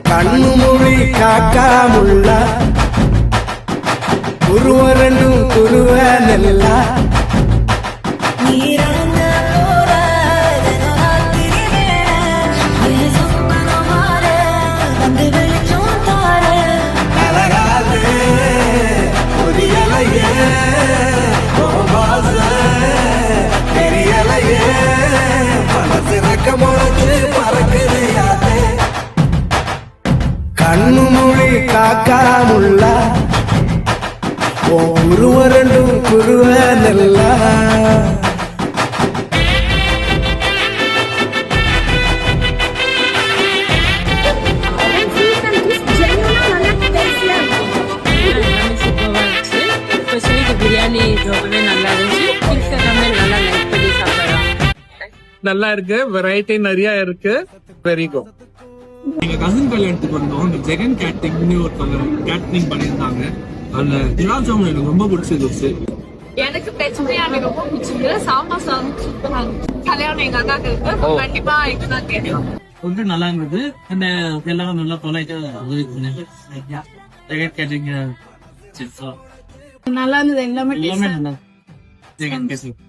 கண்ணு மொழி காக்காமுள்ள குருவரண்டும் குருவ நெல்லா கண்ணு மொழி காக்காமுள்ள குருவரண்டும் குருவ நெல்லா பிரியாணி நல்லா இருந்துச்சு. நல்லா லைக் பண்ணி சாப்பிடலாம். நல்லா இருக்கு, வெரைட்டி நிறைய இருக்கு. Very good. எங்க கசின் கல்யாணத்துக்கு வந்தோம். இந்த ஜெகன் கேட்டரிங்னு ஒருத்தவங்க கேட்டரிங் பண்ணியிருந்தாங்க. அந்த குலாப் ஜாமுன் எனக்கு ரொம்ப பிடிச்சிருந்துச்சு. எனக்கு பிரியாணி ரொம்ப பிடிச்சிருக்கு. சாம்பார் சாதம் சூப்பரா இருந்துச்சு. கல்யாணம் எங்க அக்காக்கு இருக்கு, கண்டிப்பா இதுதான் கேட்கலாம். கொஞ்சம் நல்லா இருந்தது. அந்த எல்லாரும் நல்லா தொலைட்டு ஜெகன் கேட்டரிங் நல்லா இருந்தது. எல்லாமே நல்லா ஜெகன் கேட்டரிங்